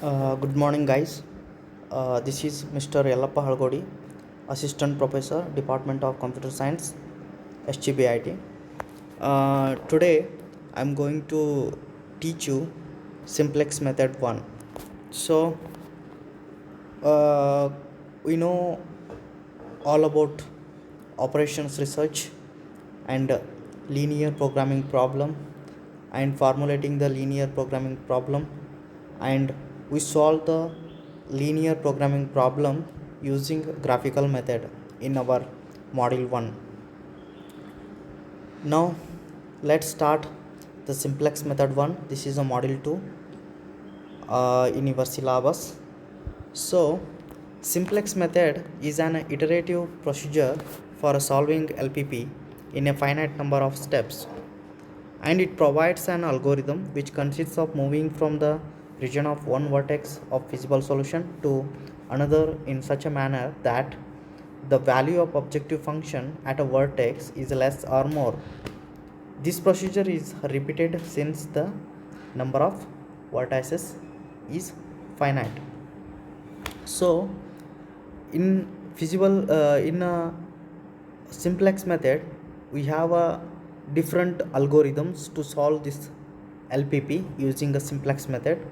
Good morning, guys. This is Mr. Yellappa Halgodi, Assistant Professor, Department of Computer Science, SGBIT. Today, I'm going to teach you Simplex Method 1. So, uh, we know all about operations research and linear programming problem and formulating the linear programming problem, and we solve the linear programming problem using graphical method in our module 1. Now let's start the simplex method 1. This is a module 2 in your syllabus. So simplex method is an iterative procedure for solving LPP in a finite number of steps, and it provides an algorithm which consists of moving from the region of one vertex of feasible solution to another in such a manner that the value of objective function at a vertex is less or more. This procedure is repeated since the number of vertices is finite. So in in a simplex method, we have a different algorithms to solve this LPP using a simplex method.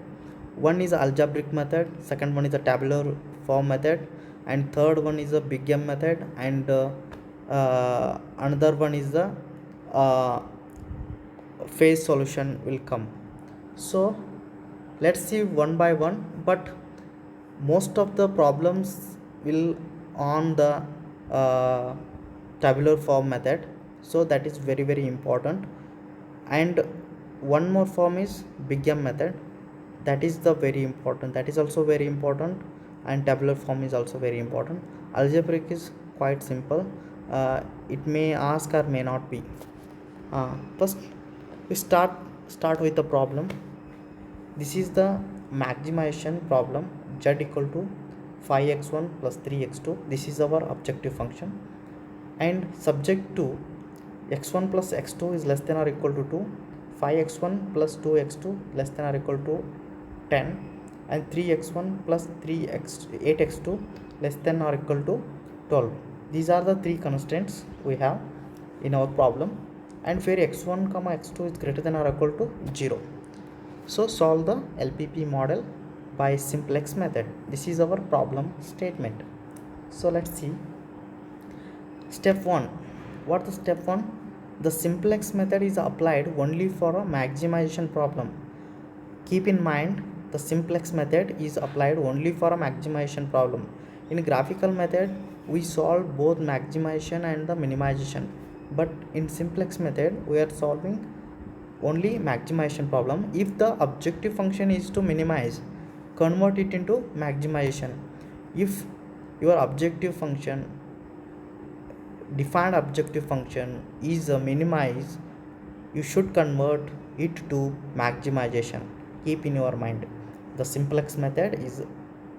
One is algebraic method, second one is a tabular form method, and third one is a big M method, and another one is the uh, phase solution will come. So let's see one by one, but most of the problems will on the uh, tabular form method, so that is very important. And one more form is big M method, that is the very important, that is also very important, and tabular form is also very important. Algebraic is quite simple, it may ask or may not be. First we start with the problem. This is the maximization problem, z equal to 5x1 plus 3x2. This is our objective function, and subject to x1 plus x2 is less than or equal to 2, 5x1 plus 2x2 less than or equal to 10, and 3x1 plus 8x2 less than or equal to 12. These are the three constraints we have in our problem, and where x1 comma x2 is greater than or equal to 0. So solve the LPP model by simplex method. This is our problem statement. So let's see. Step 1. What is step 1? The simplex method is applied only for a maximization problem. Keep in mind, the simplex method is applied only for a maximization problem. In graphical method, we solve both maximization and the minimization, but in simplex method we are solving only maximization problem. If the objective function is to minimize, convert it into maximization. If your objective function, defined objective function, is a minimize, you should convert it to maximization. Keep in your mind, the simplex method is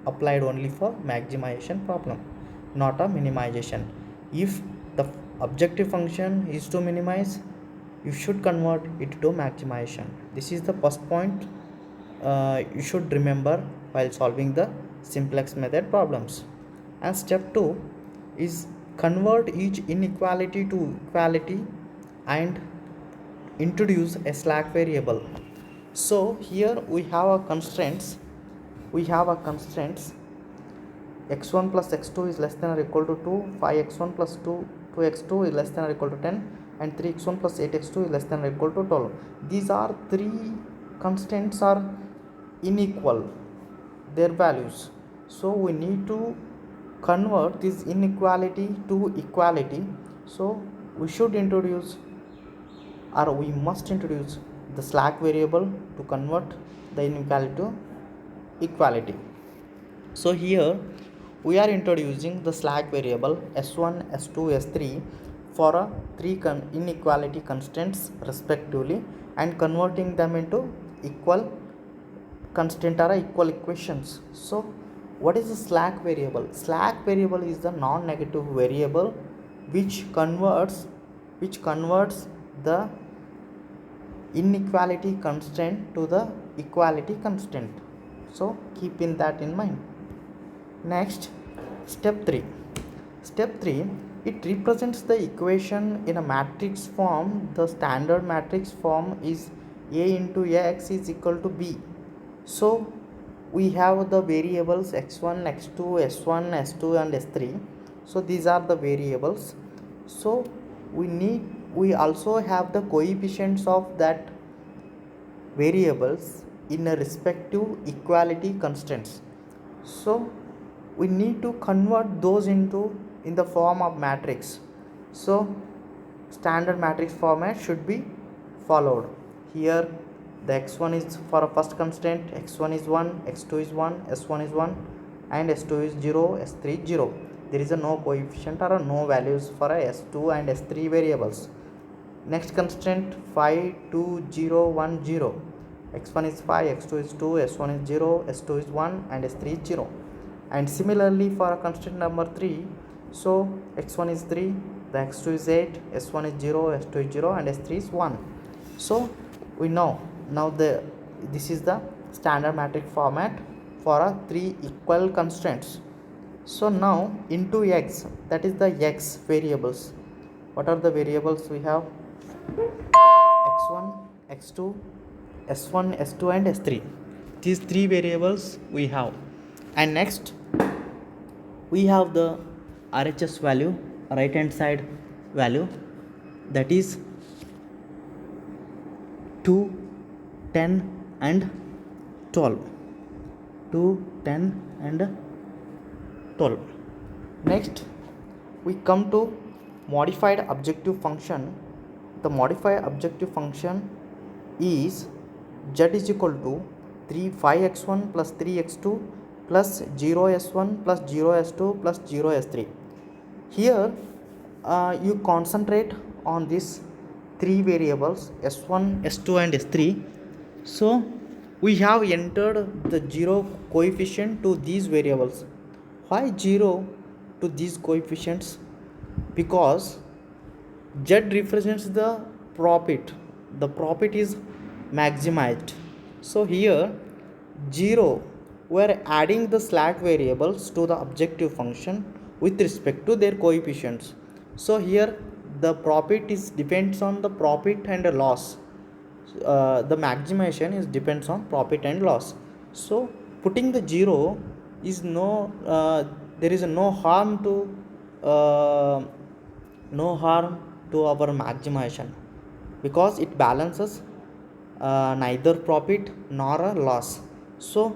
applied only for maximization problem, not a minimization. If the objective function is to minimize, you should convert it to maximization. This is the first point you should remember while solving the simplex method problems. And step 2 is convert each inequality to equality and introduce a slack variable. So here we have a constraints, x1 plus x2 is less than or equal to 2, 5x1 plus 2x2 is less than or equal to 10, and 3x1 plus 8x2 is less than or equal to 12. These are three constraints are unequal, their values. So we need to convert this inequality to equality. So we should introduce, or we must introduce, the slack variable to convert the inequality to equality. So here we are introducing the slack variable s1, s2, s3 for a three inequality constraints respectively, and converting them into equal constraint or equal equations. So what is the slack variable? Slack variable is the non-negative variable which converts the inequality constraint to the equality constraint. So keep in that in mind. Next, step 3. Step 3, it represents the equation in a matrix form. The standard matrix form is A into X is equal to B. So we have the variables x1, x2, s1, s2 and s3. So these are the variables. So we also have the coefficients of that variables in a respective equality constants. So we need to convert those into in the form of matrix. So standard matrix format should be followed. Here the x1 is for a first constant, x1 is 1, x2 is 1, s1 is 1 and s2 is 0, s3 is 0. There is a no coefficient or a no values for a s2 and s3 variables. Next constant 5, 2, 0, 1, 0. x1 is 5, x2 is 2, s1 is 0, s2 is 1 and s3 is 0. And similarly for constant number 3, so x1 is 3, the x2 is 8, s1 is 0, s2 is 0 and s3 is 1. So we know now this is the standard matrix format for a 3 equal constraints. So now into x, that is the x variables. What are the variables we have? x1, x2, s1, s2 and s3. These 3 variables we have. And next we have the RHS value, right hand side value, that is 2, 10 and 12. 2, 10 and 12. Next we come to modified objective function. The modified objective function is z is equal to 5x1 plus 3x2 plus 0s1 plus 0s2 plus 0s3. Here you concentrate on these 3 variables s1, s2 and s3. So we have entered the 0 coefficient to these variables. Why 0 to these coefficients? Because z represents the profit. The profit is maximized. So here 0, we are adding the slack variables to the objective function with respect to their coefficients. So here the profit is depends on the profit and the loss. The maximization is depends on profit and loss. So putting the 0 is there is no harm to our maximization, because it balances neither profit nor a loss. So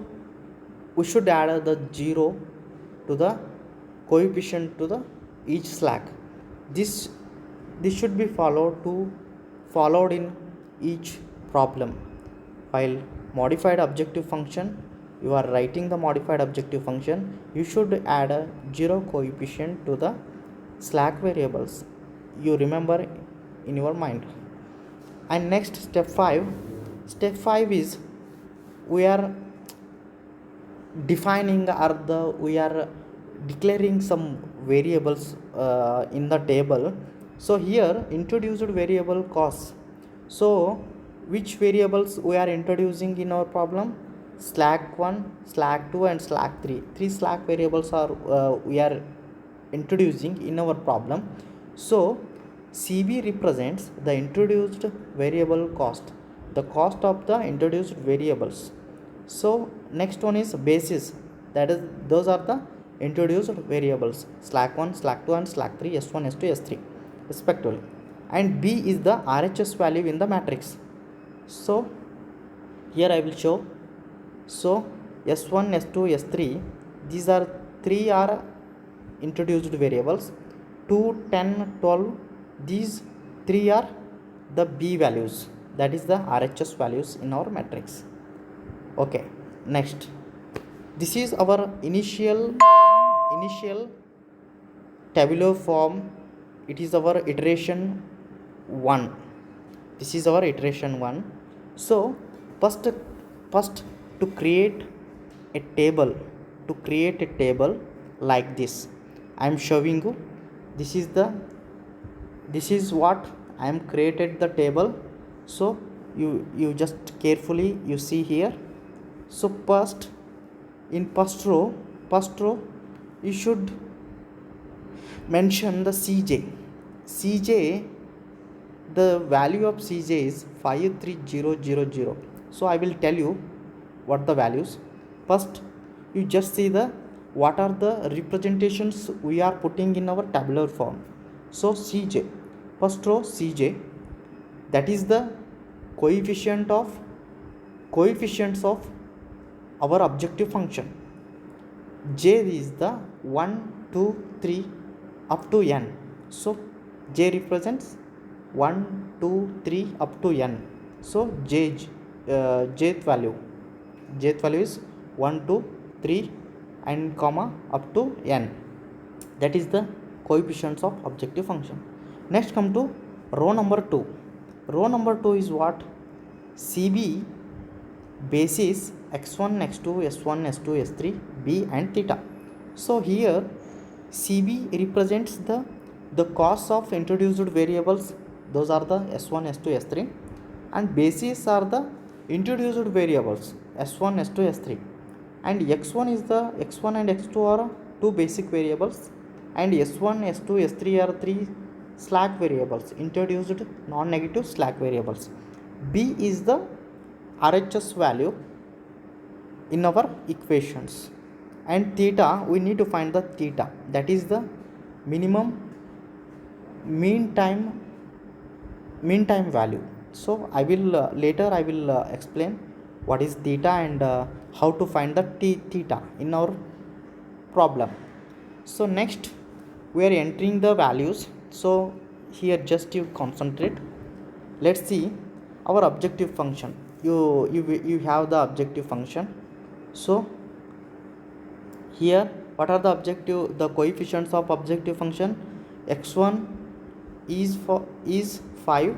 we should add the 0 to the coefficient to the each slack. This should be followed in each problem. While modified objective function, you are writing the modified objective function, you should add a 0 coefficient to the slack variables. You remember in your mind. And next step 5 is we are defining we are declaring some variables in the table. So here introduced variable costs. So which variables we are introducing in our problem? Slack 1, slack 2 and slack 3. 3 slack variables are we are introducing in our problem. So CV represents the introduced variable cost, the cost of the introduced variables. So next one is basis, that is those are the introduced variables, slack 1, slack 2 and slack 3, s1, s2, s3 respectively. And B is the RHS value in the matrix. So here I will show. So s1, s2, s3, these are 3 are introduced variables. 2, 10, 12, these 3 are the B values, that is the RHS values in our matrix. Okay, next, this is our initial tabular form. It is our iteration 1. This is our iteration 1. So first to create a table, like this, I am showing you. This is what I am created the table. So you just carefully you see here. So first In first row you should mention the Cj. The value of Cj is 53000. So I will tell you what the values. First, you just see the what are the representations we are putting in our tabular form. So Cj, first row Cj, that is the coefficients of our objective function. J is the 1, 2, 3 up to n. So J represents 1, 2, 3 up to n. So jth value is 1, 2, 3 and comma up to n. That is the coefficients of objective function. Next come to row number 2. Row number 2 is what? Cb basis x1, x2, s1, s2, s3, b and theta. So here Cb represents the costs of introduced variables. Those are the s1, s2, s3, and basis are the introduced variables s1, s2, s3, and x1 is the x1 and x2 are two basic variables, and s1, s2, s3 are three slack variables, introduced non-negative slack variables. B is the RHS value in our equations, and theta, we need to find the theta, that is the minimum mean time value. So I will later I will explain what is theta and how to find the theta in our problem. So next we are entering the values. So here just you concentrate. Let's see our objective function. You have the objective function. So here what are the coefficients of objective function? X1 is 5,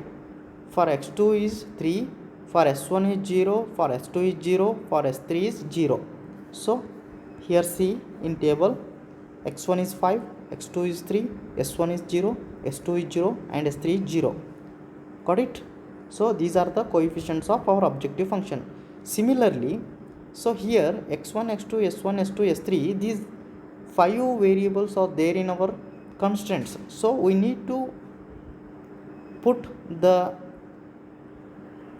for x2 is 3, for s1 is 0, for s2 is 0, for s3 is 0. So here see in table, x1 is 5, x2 is 3, s1 is 0, s2 is 0 and s3 is 0. Got it? So these are the coefficients of our objective function. Similarly, so here x1, x2, s1, s2, s3, these 5 variables are there in our constraints. So we need to put the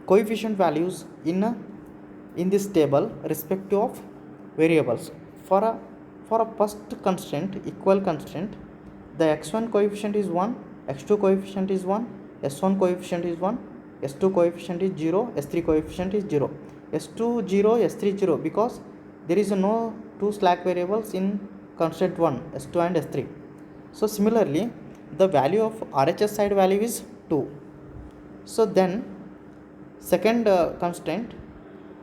coefficient values in this table respective of variables. For a first constraint, equal constraint, the x1 coefficient is 1, x2 coefficient is 1, s1 coefficient is 1, s2 coefficient is 0, s3 coefficient is 0, s2 0, s3 0, because there is no two slack variables in constraint 1, s2 and s3. So similarly, the value of RHS side value is 2. So then second constraint,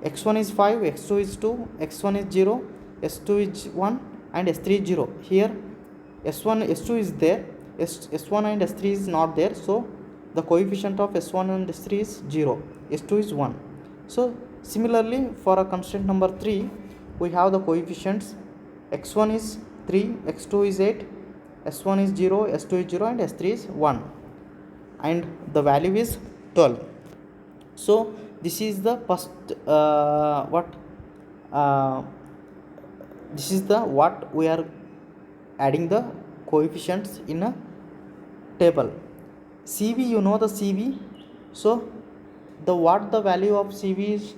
x1 is 5, x2 is 2, x1 is 0, s2 is 1 and s3 is 0. Here s2 is there, s1 and s3 is not there. So the coefficient of s1 and s3 is 0, s2 is 1. So similarly, for a constraint number 3, we have the coefficients, x1 is 3, x2 is 8, s1 is 0, s2 is 0 and s3 is 1, and the value is 12. So this is the first this is the what we are adding the coefficients in a table. Cv, you know the Cv. So the value of Cv is,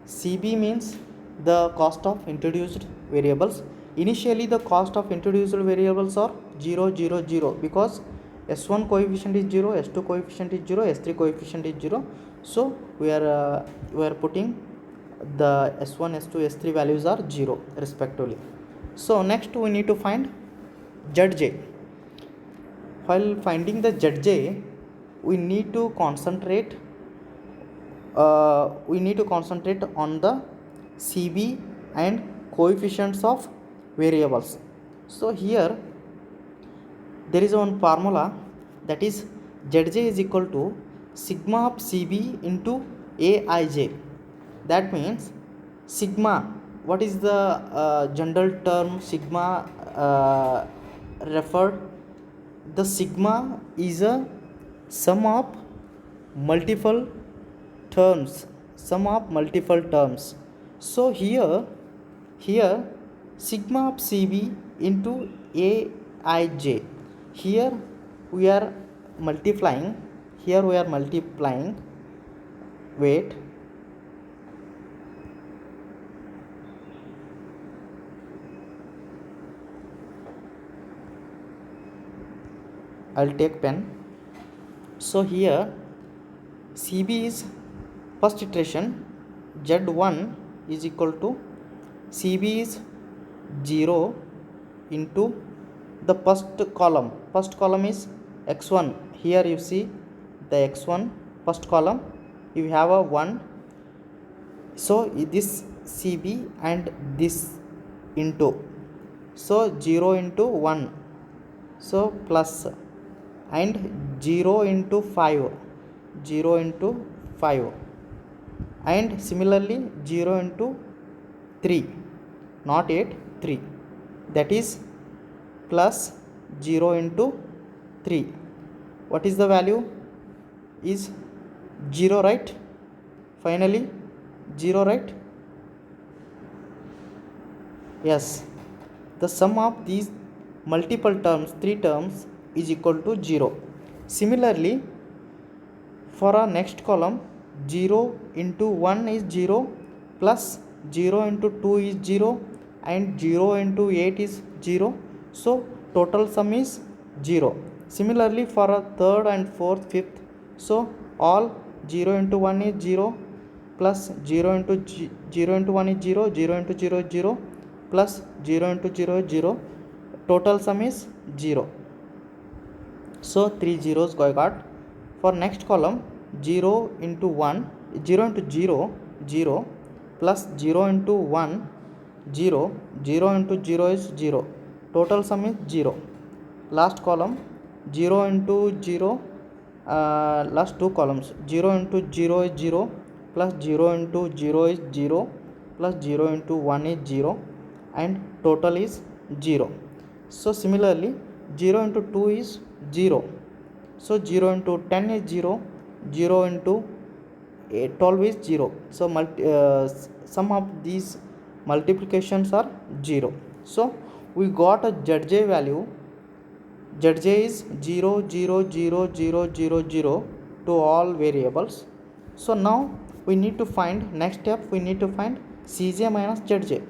Cb means the cost of introduced variables. Initially the cost of introduced variables are 0, 0, 0, because s1 coefficient is 0, s2 coefficient is 0, s3 coefficient is 0. So we are putting the s1, s2, s3 values are 0 respectively. So next we need to find Zj. While finding the Zj, we need to concentrate on the Cb and coefficients of variables. So here there is one formula, that is Zj is equal to sigma of Cb into Aij. That means sigma, what is the general term sigma referred? The sigma is a sum of multiple terms. So here Here sigma of CB into Aij. Here we are multiplying. Wait. I'll take pen. So here CB is first iteration, Z1 is equal to CB is 0 into the first column. First column is x1. Here you see the x1 first column, you have a 1. So this CB and this into, so 0 into 1, so plus, and 0 into 5, and similarly 0 into 3, not 8, 3, that is plus 0 into 3. What is the value? Is 0, right? Finally 0, right? Yes, the sum of these multiple terms, 3 terms, is equal to 0. Similarly, for our next column, 0 into 1 is 0, plus 0 into 2 is 0, and 0 into 8 is 0. So total sum is 0. Similarly, for a third and fourth, fifth, so all 0 into 1 is 0, plus 0 into 0 into 1 is 0, 0 into 0 is 0, plus 0 into 0 is 0. Total sum is 0. So 3 zeros I got. For next column, 0 into 1, 0 into 0, 0, plus 0 into 1, 0, 0 into 0 is 0. Total sum is 0. Last column, 0 into 0, last two columns, 0 into 0 is 0, plus 0 into 0 is 0, plus 0 into 1 is 0, and total is 0. So similarly 0 into 2 is 0, so 0 into 10 is 0, 0 into 12 is 0. So sum of these multiplications are 0. So we got a Zj value. Zj is 0, 0, 0, 0, 0, 0 to all variables. So now we need to find, next step we need to find Cj minus Zj.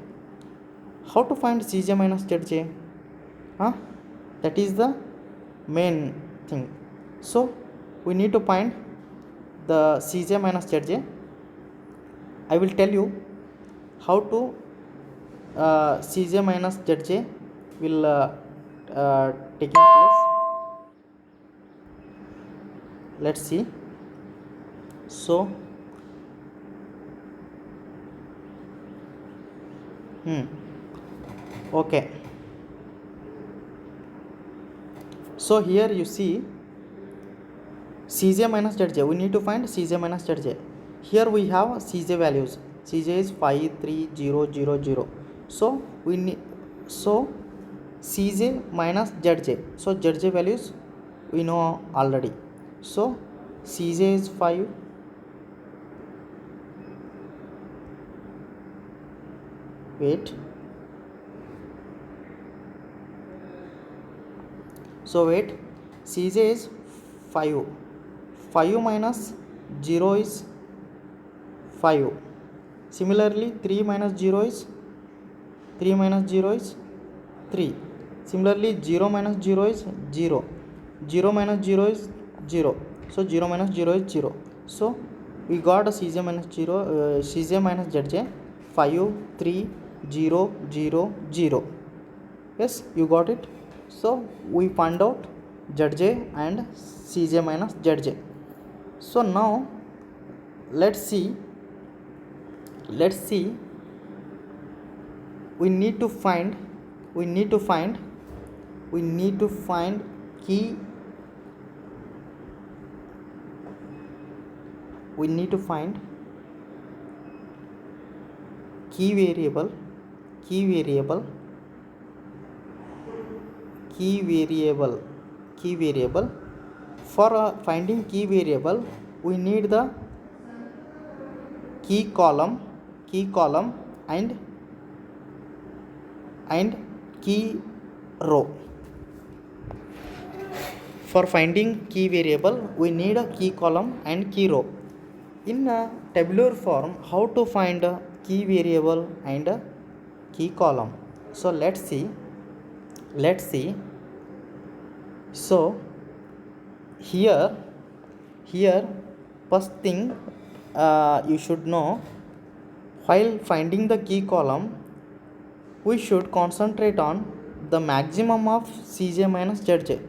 How to find Cj minus Zj? That is the main thing. So we need to find the Cj minus Zj. I will tell you how to Cj minus Zj will taking place. Let's see. So okay, so here you see Cj minus Zj. We need to find Cj minus Zj. Here we have Cj values. Cj is 5, 3, 0, 0, 0. So we need, so Cj minus Zj. So Zj values we know already. So Cj is 5. Wait. So wait. Cj is 5. 5 minus 0 is 5. Similarly 3 minus 0 is 3 minus 0 is 3. Similarly 0 minus 0 is 0. 0 minus 0 is 0. So 0 minus 0 is 0. So we got a Cj minus 0, Cj minus Zj 5, 3, 0, 0, 0. Yes, you got it. So we find out Zj and Cj minus Zj. So now let's see we need to find key variable. For finding key variable, we need the key column and and key row. For finding key variable, we need a key column and key row. In a tabular form, how to find a key variable and a key column? So let's see. So here first thing you should know, while finding the key column, we should concentrate on the maximum of Cj minus Zj.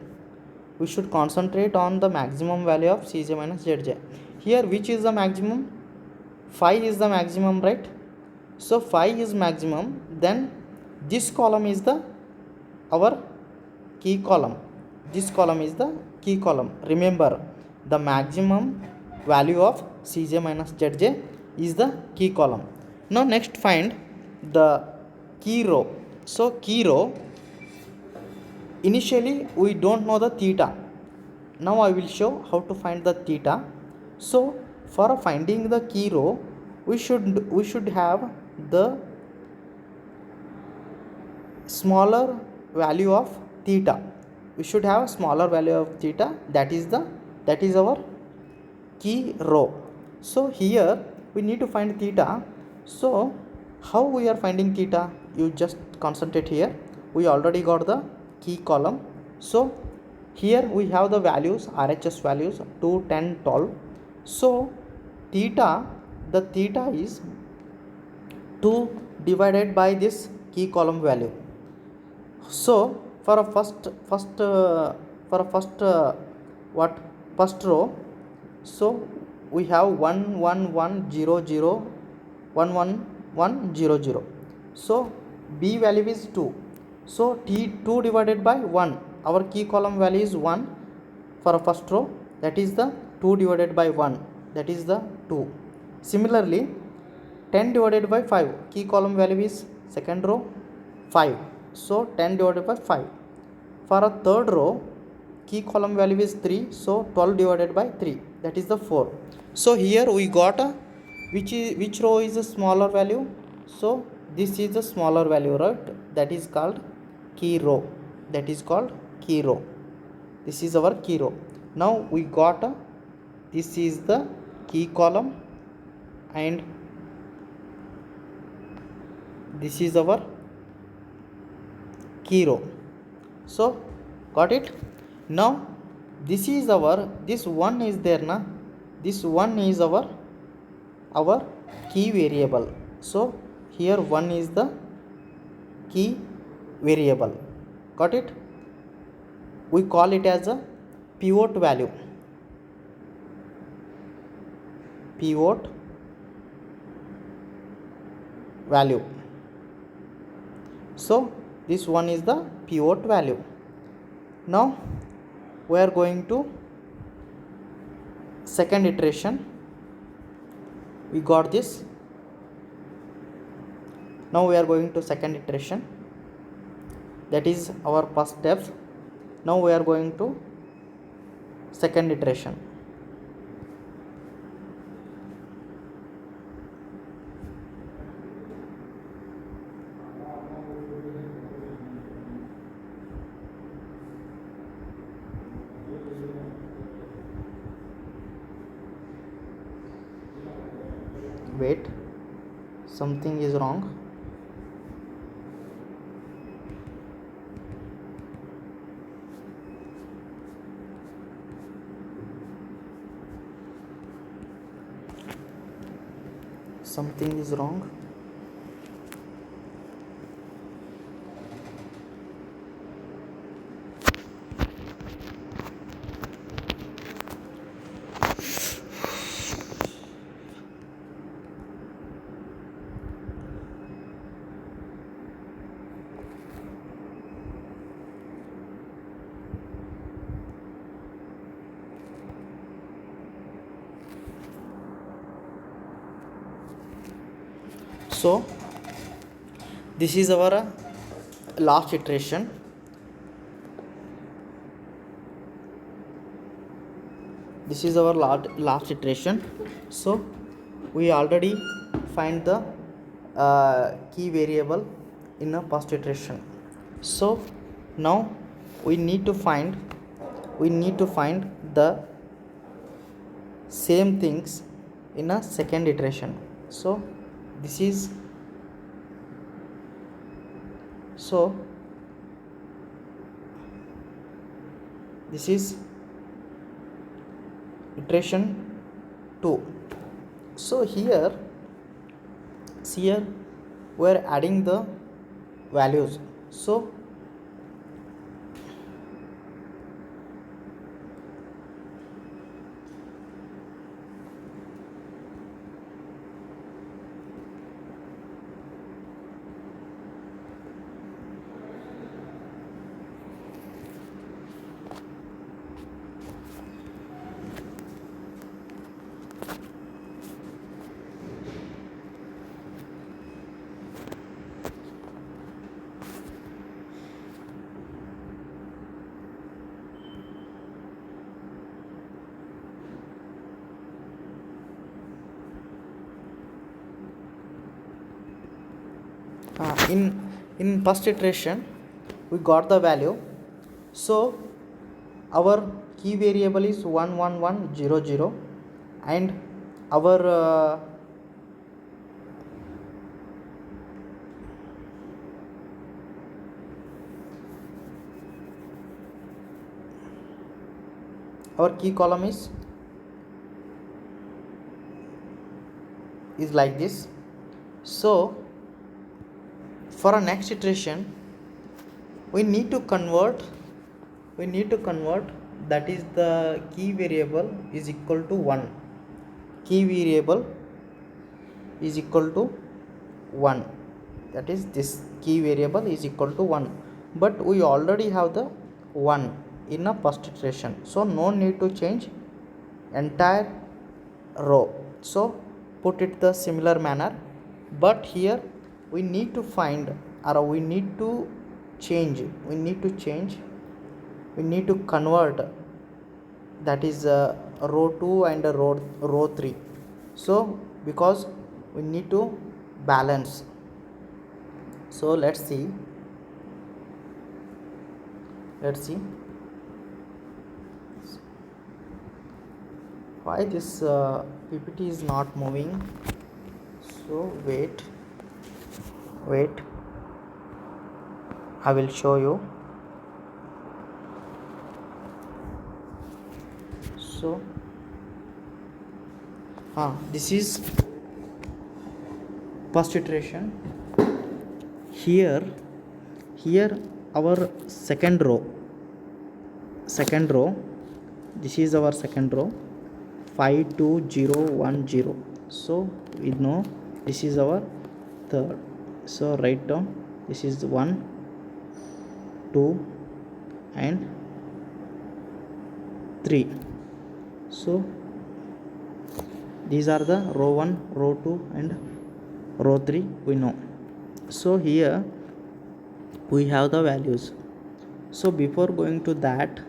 We should concentrate on the maximum value of Cj minus Zj. Here, which is the maximum? 5 is the maximum, right? So 5 is maximum. Then this column is the our key column. This column is the key column. Remember, the maximum value of Cj minus Zj is the key column. Now next find the key row. So key row, initially we don't know the theta. Now I will show how to find the theta. So for finding the key row, we should have the smaller value of theta. We should have a smaller value of theta. That is our key row. So here we need to find theta. So how we are finding theta? You just concentrate here. We already got the key column. So here we have the values, RHS values 2, 10, 12. So theta, the theta is 2 divided by this key column value. So for a first row, so we have 1 1 1 0 0 1 1 1 0 0. So B value is 2. So T2 divided by 1, our key column value is 1 for a first row, that is the 2 divided by 1, that is the 2. Similarly 10 divided by 5, key column value is second row 5. So 10 divided by 5. For a third row, key column value is 3. So 12 divided by 3, that is the 4. So here we got a which row is a smaller value. So this is the smaller value, right? That is called key row. This is our key row. Now we got a, this is the key column and this is our key row. So got it? Now this is our, this one is there na, this one is our key variable. So here 1 is the key variable. Got it? We call it as a pivot value. So this one is the pivot value. Now we are going to second iteration. We got this. Now we are going to second iteration. That is our first step. Now we are going to second iteration. Wait, something is wrong. Something is wrong. So this is our last iteration. This is our last iteration. So we already find the key variable in a first iteration. So now we need to find the same things in a second iteration. So this is iteration 2. So here we are adding the values. So in first iteration we got the value. So our key variable is 11100 and our key column is like this. So for our next iteration we need to convert that is the key variable is equal to 1. Key variable is equal to 1, that is this key variable is equal to 1, but we already have the 1 in a first iteration, so no need to change entire row. So put it the similar manner, but here we need to find or we need to convert that is row 2 and row 3. So because we need to balance. So let's see why this PPT is not moving. So wait, I will show you. So this is first iteration. Here our second row, this is our second row 52010. so we know this is our third, so write down this is 1 2 and 3. So these are the row 1, row 2 and row 3 we know. So here we have the values. So before going to that,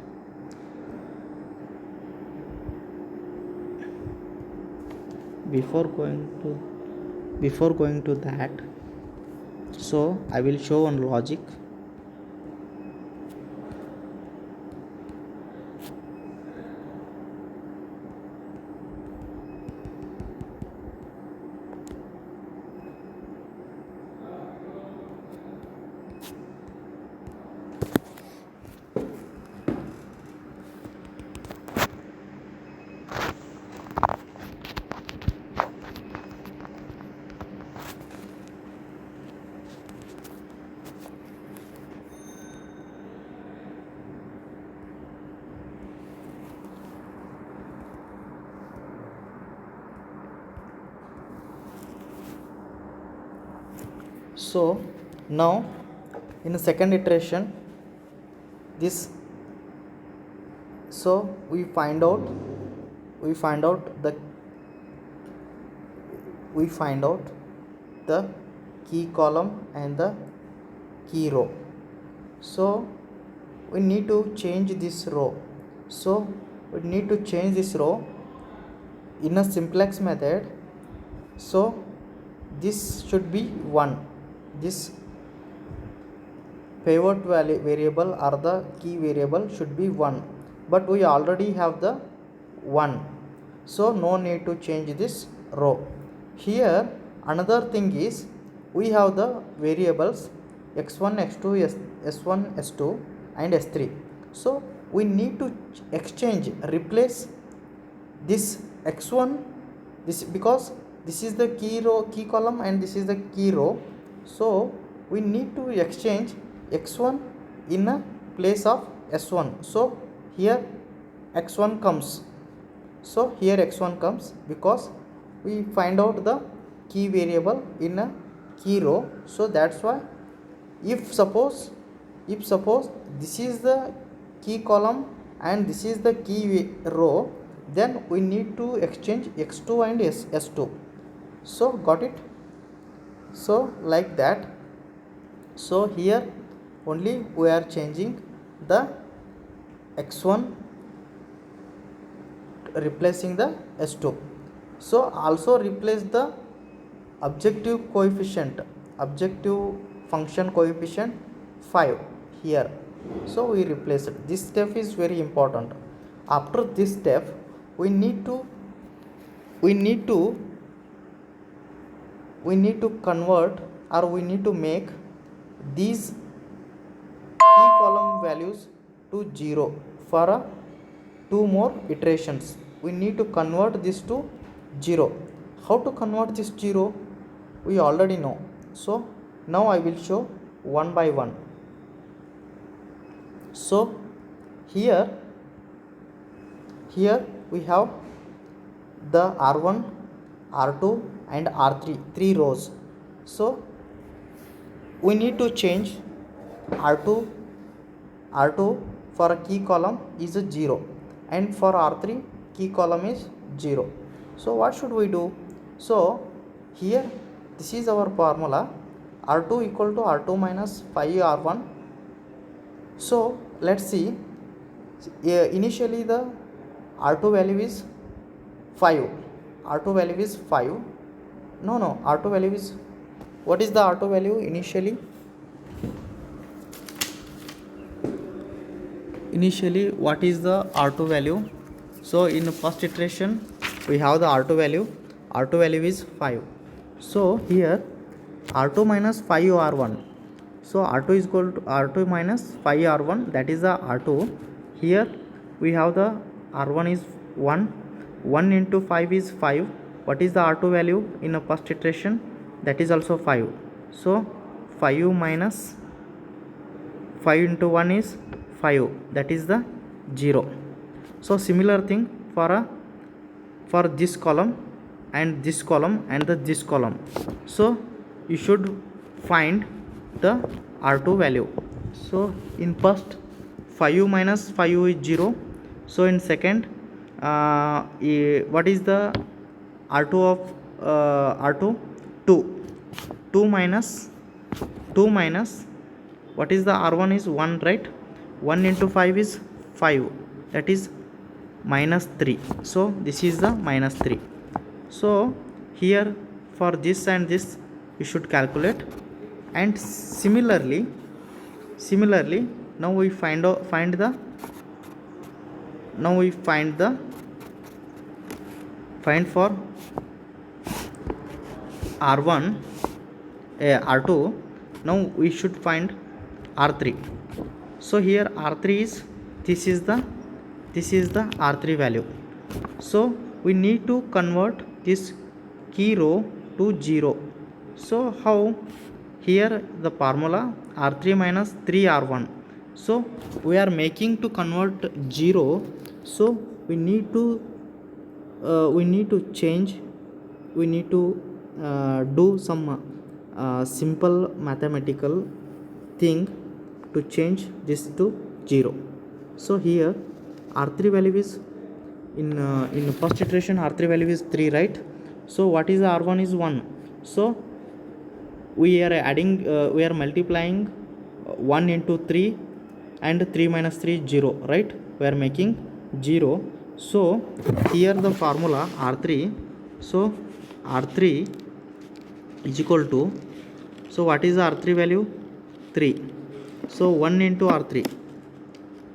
so I will show one logic. So now in the second iteration this, so we find out the key column and the key row. So we need to change this row. So we need to change this row in a simplex method. So this should be 1, this pivot variable or the key variable should be 1, but we already have the 1, so no need to change this row. Here another thing is, we have the variables x1, x2, s1, s2 and s3. So we need to replace this x1, this, because this is the key column and this is the key row. So we need to exchange x1 in a place of s1. So here x1 comes. So here x1 comes because we find out the key variable in a key row. So that's why if suppose this is the key column and this is the key row, then we need to exchange x2 and s2. So got it? So like that. So here only we are changing the x1 replacing the s2. So also replace the objective function coefficient 5 here. So we replace it. This step is very important. After this step we need to convert, or we need to make these key column values to 0 for 2 more iterations. We need to convert this to 0. How to convert this 0 we already know. So now I will show one by one. So here we have the r1, r2 and r3, 3 rows. So we need to change r2 for a key column is a 0 and for r3 key column is 0. So what should we do? So here this is our formula, r2 equal to r2 minus 5r1. So let's see, initially the r2 value is 5. R2 value is 5. No, R2 value is, what is the R2 value initially? Initially what is the R2 value? So in the first iteration we have the R2 value. R2 value is 5. So here R2 minus 5R1. So R2 is equal to R2 minus 5R1, that is the R2. Here we have the R1 is 1. 1 into 5 is 5. What is the R2 value in a first iteration? That is also 5. So 5 minus 5 into 1 is 5. That is the 0. So similar thing for this column and this column and this column. So you should find the R2 value. So in first 5 minus 5 is 0. So in second, what is the R2 of R2? 2. 2 minus what is the R1 is 1, right? 1 into 5 is 5, that is minus 3. So this is the minus 3. So here for this and this you should calculate. And similarly now we find for R1 R2. Now we should find R3. So here R3 is, this is the R3 value. So we need to convert this key row to 0. So how? Here the formula R3 minus 3R1. So we are making to convert 0. So we need to change, we need to do some simple mathematical thing to change this to 0. So here R3 value is in first iteration R3 value is 3, right? So what is the R1 is 1. So we are adding, we are multiplying 1 into 3 and 3 minus 3 0, right? We are making 0. So here the formula R3. So R3 is equal to, so what is the R3 value? 3. So 1 into R3,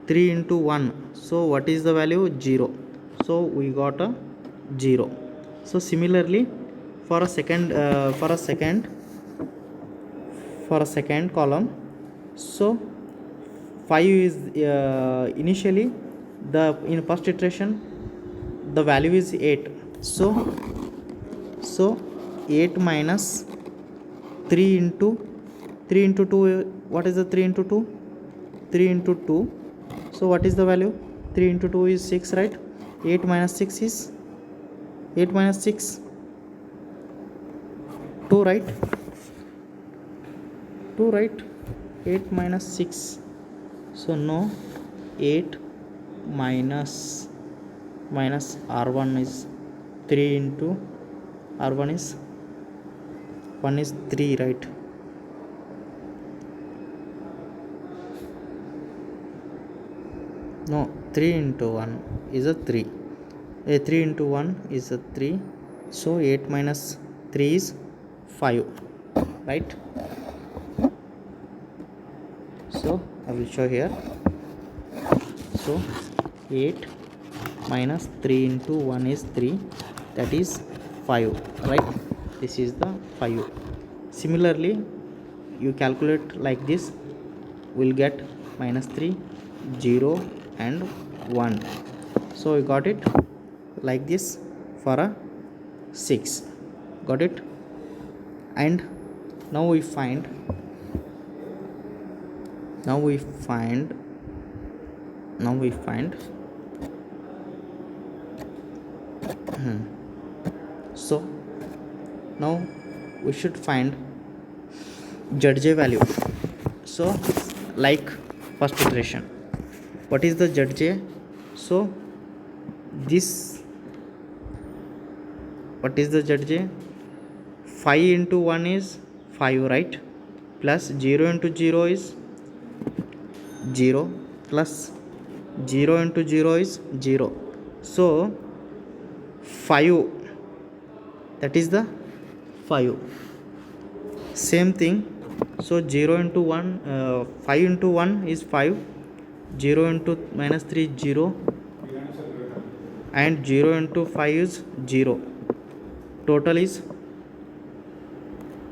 3 into 1, so what is the value? 0. So we got a 0. So similarly for a second column, so 5 is initially the in first iteration the value is 8. So 8 minus 3 into 2, what is the 3 into 2? 3 into 2, so what is the value? 3 into 2 is 6, right? 8 minus 6 is 8 minus 6, 2, right? 2, right? 8 minus 6, so no, 8 minus R1 is 3 into R1 is 1 is 3, right? No, 3 into 1 is a 3. 3 into 1 is a 3. So 8 minus 3 is 5, right? So I will show here. So 8 minus 3 into 1 is 3, that is 5, right? This is the 5. Similarly you calculate like this, will get minus 3, 0 and 1. So we got it like this for a 6. Got it? And now we find so now we should find ZJ value. So like first iteration, what is the ZJ? So this, what is the ZJ? 5 into 1 is 5, right? Plus 0 into 0 is 0, plus 0 into 0 is 0. So 5, that is the 5. Same thing, so 0 into 1, 5 into 1 is 5, 0 into minus 3 is 0, and 0 into 5 is 0. Total is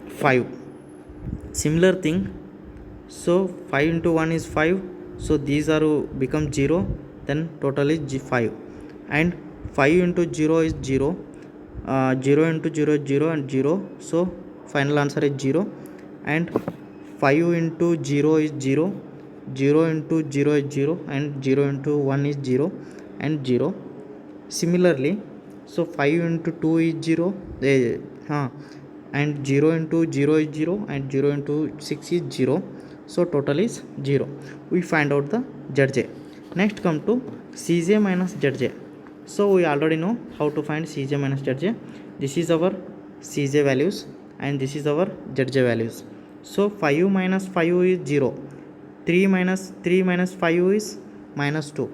5. Similar thing, so 5 into 1 is 5, so these are become 0, then total is 5. And 5 into 0 is 0, 0 into 0 is 0 and 0, so final answer is 0. And 5 into 0 is 0, 0 into 0 is 0, and 0 into 1 is 0 and 0. Similarly, so 5 into 2 is 0, and 0 into 0 is 0, and 0 into 6 is 0, so total is 0. We find out the ZJ. Next come to CJ minus ZJ. So we already know how to find CJ minus ZJ. This is our CJ values and this is our ZJ values. So 5 minus 5 is 0, 3 minus 5 is minus 2,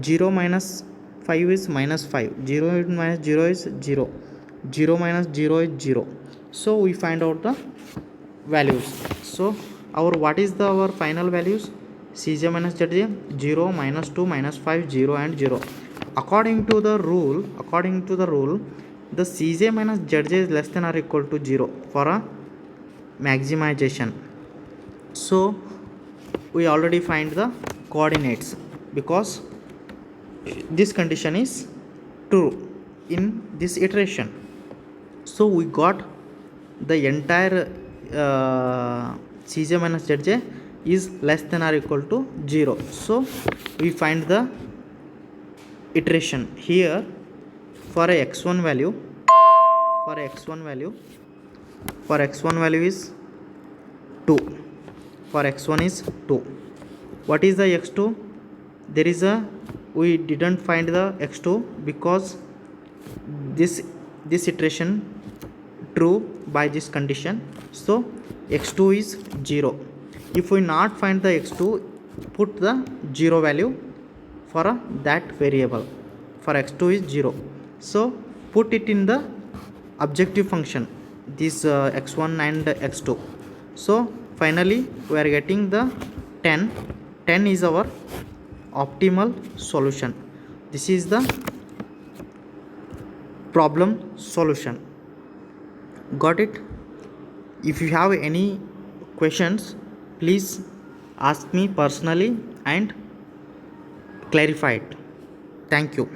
0 minus 5 is minus 5, 0 minus 0 is 0, 0 minus 0 is 0. So we find out the values. So our what is the our final values? CJ minus ZJ 0, minus 2, minus 5, 0 and 0. According to the rule, the CJ minus ZJ is less than or equal to 0 for a maximization. So we already find the coordinates because this condition is true in this iteration. So we got the entire CJ minus ZJ is less than or equal to 0. So we find the iteration here for a x1 value. For x1 value is 2. For x1 is 2. What is the x2? There is a, we didn't find the x2 because this iteration true by this condition. So x2 is 0. If we not find the x2, put the 0 value for that variable. For x2 is 0, so put it in the objective function, this x1 and x2. So finally we are getting the 10. 10 is our optimal solution. This is the problem solution. Got it? If you have any questions, please ask me personally and clarify it. Thank you.